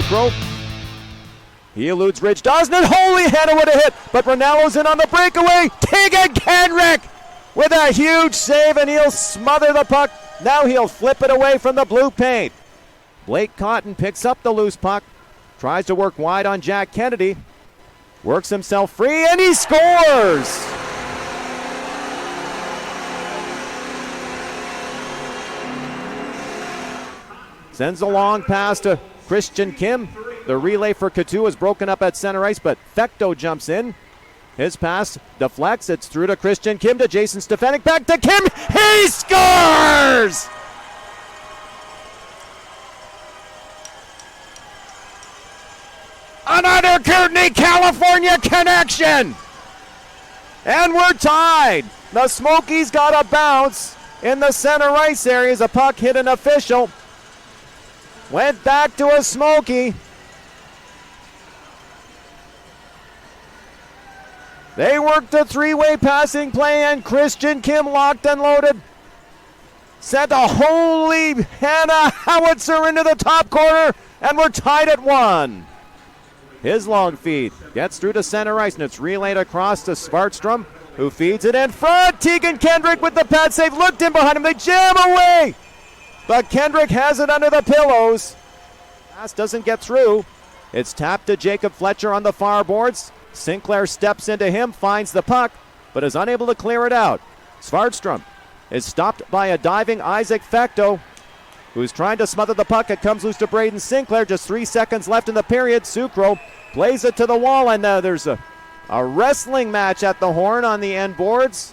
Sucro. He eludes Ridge Dawson, and holy Hannah would have hit, but Ronaldo's in on the breakaway. Tegan Kendrick with a huge save, and he'll smother the puck. Now he'll flip it away from the blue paint. Blake Cotton picks up the loose puck, tries to work wide on Jack Kennedy, works himself free, and he scores! Sends a long pass to Christian Kim. The relay for Couture is broken up at center ice, but Fecto jumps in. His pass deflects. It's through to Christian Kim, to Jason Stefanik, back to Kim. He scores! Another Kootenai, California connection! And we're tied. The Smokies got a bounce in the center ice area as a puck hit an official. Went back to a Smoky. They worked a three-way passing play, and Christian Kim locked and loaded. Sent a holy Hannah howitzer into the top corner, and we're tied at 1. His long feed gets through to center ice, and it's relayed across to Svartstrom, who feeds it in front. Tegan Kendrick with the pad save, looked in behind him, they jam away! But Kendrick has it under the pillows. Pass doesn't get through. It's tapped to Jacob Fletcher on the far boards. Sinclair steps into him, finds the puck, but is unable to clear it out. Svartstrom is stopped by a diving Isaac Fecto, who's trying to smother the puck. It comes loose to Braden Sinclair. Just 3 seconds left in the period. Sucro plays it to the wall, and there's a wrestling match at the horn on the end boards.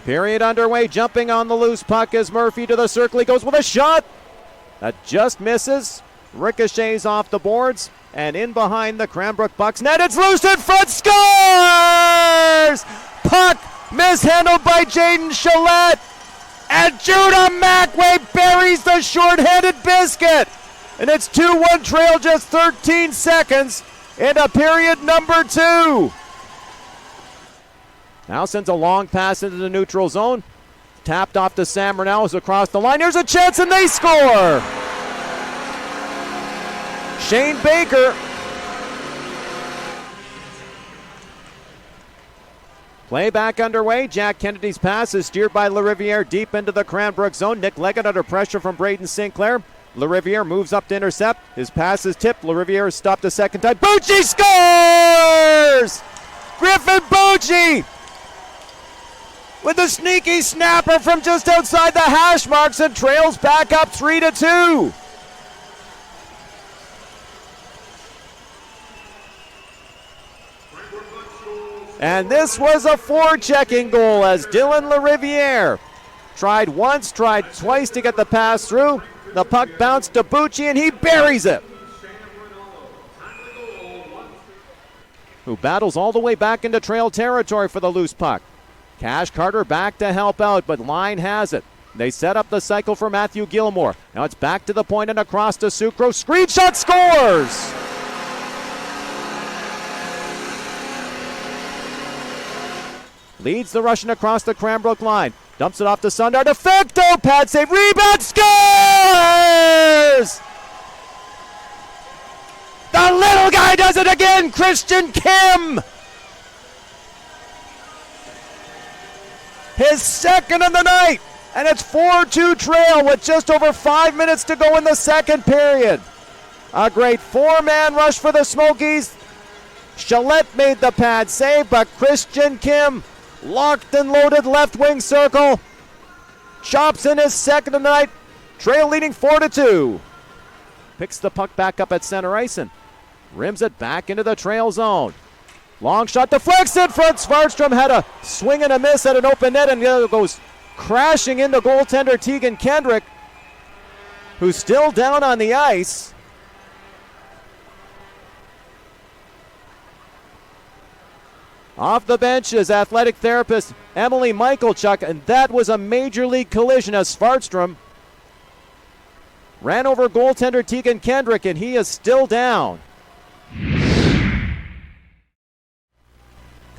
Period underway. Jumping on the loose puck is Murphy to the circle. He goes with a shot that just misses. Ricochets off the boards and in behind the Cranbrook Bucks net. It's loose in front. Scores! Puck mishandled by Jaden Chalette, and Judah Macway buries the short-handed biscuit. And it's 2-1 trail, just 13 seconds into period number 2. Now sends a long pass into the neutral zone. Tapped off to Sam Ronaldo across the line. Here's a chance, and they score! Shane Baker. Play back underway. Jack Kennedy's pass is steered by LaRiviere deep into the Cranbrook zone. Nick Leggett under pressure from Braden Sinclair. LaRiviere moves up to intercept. His pass is tipped. LaRiviere is stopped a second time. Bucci scores! Griffin Bucci with a sneaky snapper from just outside the hash marks and trails back up 3-2. And this was a forechecking goal as Dylan LaRiviere tried once, tried twice to get the pass through. The puck bounced to Bucci, and he buries it. Who battles all the way back into trail territory for the loose puck. Cash Carter back to help out, but line has it. They set up the cycle for Matthew Gilmore. Now it's back to the point and across to Sucro. Screen shot, scores! Leads the Russian across the Cranbrook line. Dumps it off to Sundar. Defecto, pad save, rebound, scores! The little guy does it again, Christian Kim! His second of the night, and it's 4-2 trail with just over 5 minutes to go in the second period. A great four-man rush for the Smokies. Chalette made the pad save, but Christian Kim locked and loaded left wing circle. Chops in his second of the night. Trail leading 4-2. Picks the puck back up at center ice and rims it back into the trail zone. Long shot deflects in front. Svartstrom had a swing and a miss at an open net, and goes crashing into goaltender Tegan Kendrick, who's still down on the ice. Off the bench is athletic therapist Emily Michaelchuk, and that was a major league collision as Svartstrom ran over goaltender Tegan Kendrick, and he is still down.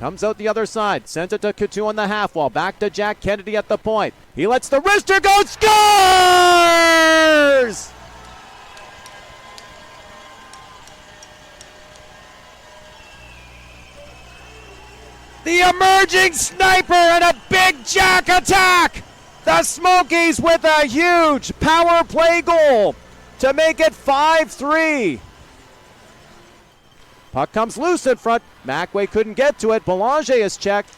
Comes out the other side. Sends it to Coutu on the half wall. Back to Jack Kennedy at the point. He lets the wrister go. Scores! The emerging sniper and a big Jack attack. The Smokies with a huge power play goal to make it 5-3. Puck comes loose in front. Macway couldn't get to it. Belanger is checked.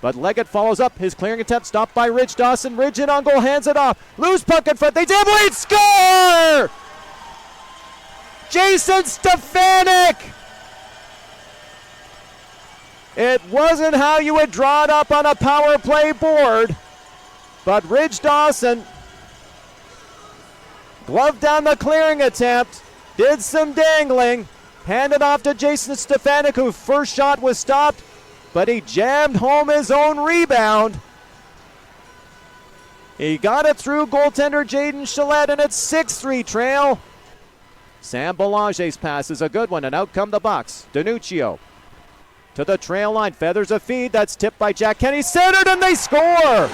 But Leggett follows up. His clearing attempt stopped by Ridge Dawson. Ridge in on goal, hands it off. Loose puck in front. They did lead. Score! Jason Stefanik! It wasn't how you would draw it up on a power play board. But Ridge Dawson gloved down the clearing attempt. Did some dangling. Handed off to Jason Stefanik, whose first shot was stopped, but he jammed home his own rebound. He got it through goaltender Jaden Shillette, and it's 6-3 trail. Sam Belanger's pass is a good one, and out come the Bucks. Danuccio to the trail line, feathers a feed. That's tipped by Jack Kennedy, centered, and they score.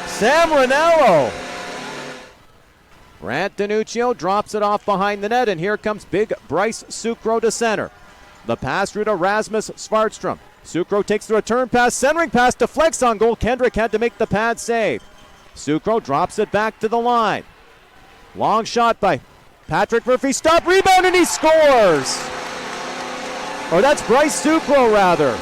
Sam Rinaldo. Brant Danuccio drops it off behind the net, and here comes big Bryce Sucro to center. The pass through to Rasmus Svartstrom. Sucro takes the return pass, centering pass, deflects on goal. Kendrick had to make the pad save. Sucro drops it back to the line. Long shot by Patrick Murphy. Stop, rebound, and he scores! Or that's Bryce Sucro, rather.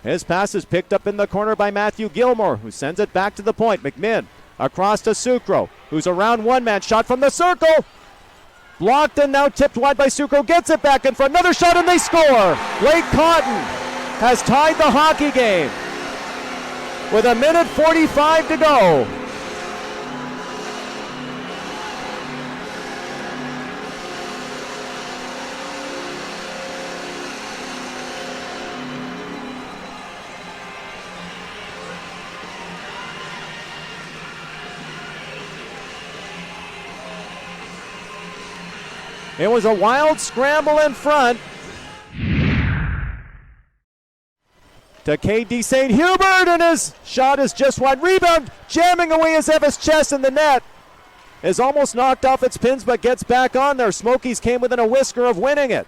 His pass is picked up in the corner by Matthew Gilmore, who sends it back to the point. McMinn across to Sucro, who's around one man. Shot from the circle. Blocked and now tipped wide by Sucro. Gets it back in front. Another shot and they score. Blake Cotton has tied the hockey game with 1:45 to go. It was a wild scramble in front to KD St. Hubert, and his shot is just wide. Rebound, jamming away his Eva's chest in the net. Is almost knocked off its pins, but gets back on there. Smokies came within a whisker of winning it.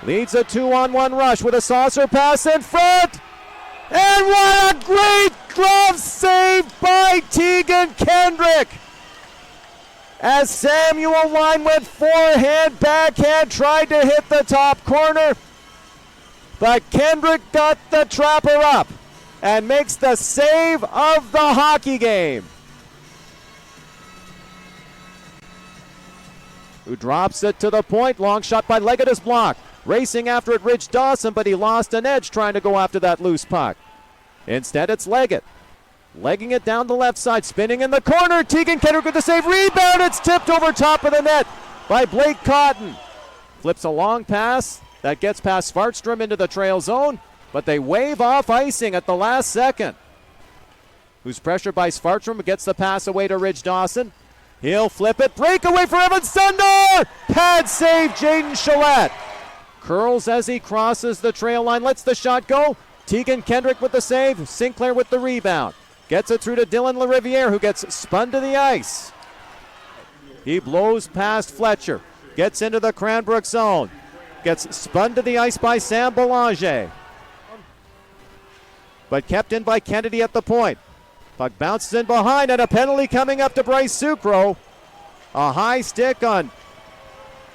Leads a 2-on-1 rush with a saucer pass in front. And what a great glove save by Tegan Kendrick! As Samuel Line went forehand, backhand, tried to hit the top corner. But Kendrick got the trapper up and makes the save of the hockey game. Who drops it to the point. Long shot by Leggett is blocked. Racing after it, Ridge Dawson, but he lost an edge trying to go after that loose puck. Instead, it's Leggett. Legging it down the left side, spinning in the corner. Tegan Kendrick with the save. Rebound. It's tipped over top of the net by Blake Cotton. Flips a long pass that gets past Svartstrom into the trail zone, but they wave off icing at the last second. Who's pressured by Svartstrom, gets the pass away to Ridge Dawson. He'll flip it. Breakaway for Evan Sundar. Pad save, Jaden Shillette. Curls as he crosses the trail line. Lets the shot go. Tegan Kendrick with the save. Sinclair with the rebound. Gets it through to Dylan LaRiviere, who gets spun to the ice. He blows past Fletcher. Gets into the Cranbrook zone. Gets spun to the ice by Sam Belanger. But kept in by Kennedy at the point. Puck bounces in behind, and a penalty coming up to Bryce Sucro. A high stick on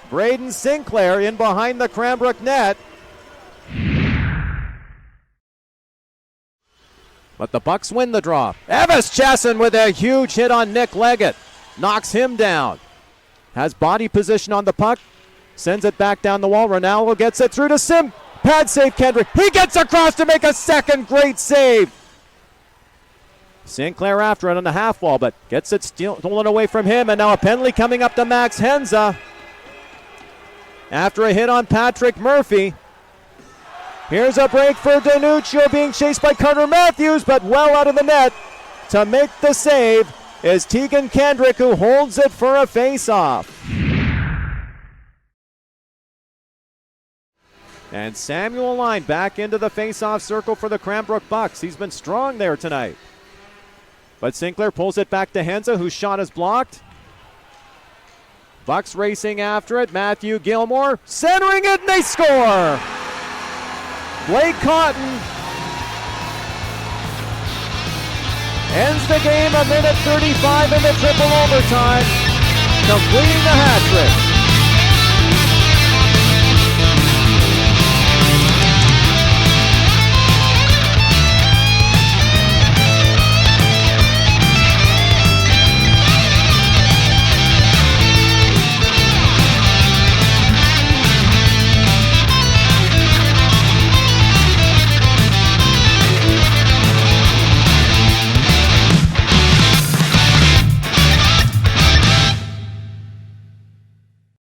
Braden Sinclair in behind the Cranbrook net. But the Bucks win the draw. Evis Chesson with a huge hit on Nick Leggett. Knocks him down. Has body position on the puck. Sends it back down the wall. Ronaldo gets it through to Sim. Pad save Kendrick. He gets across to make a second great save. Sinclair after it on the half wall, but gets it stolen away from him. And now a penalty coming up to Max Henza. After a hit on Patrick Murphy. Here's a break for Danuccio, being chased by Carter Matthews, but well out of the net. To make the save is Tegan Kendrick, who holds it for a face-off. And Samuel Line back into the face-off circle for the Cranbrook Bucks. He's been strong there tonight. But Sinclair pulls it back to Henza, whose shot is blocked. Bucks racing after it. Matthew Gilmore centering it, and they score! Blake Cotton ends the game a minute 35 in the triple overtime, completing the hat trick.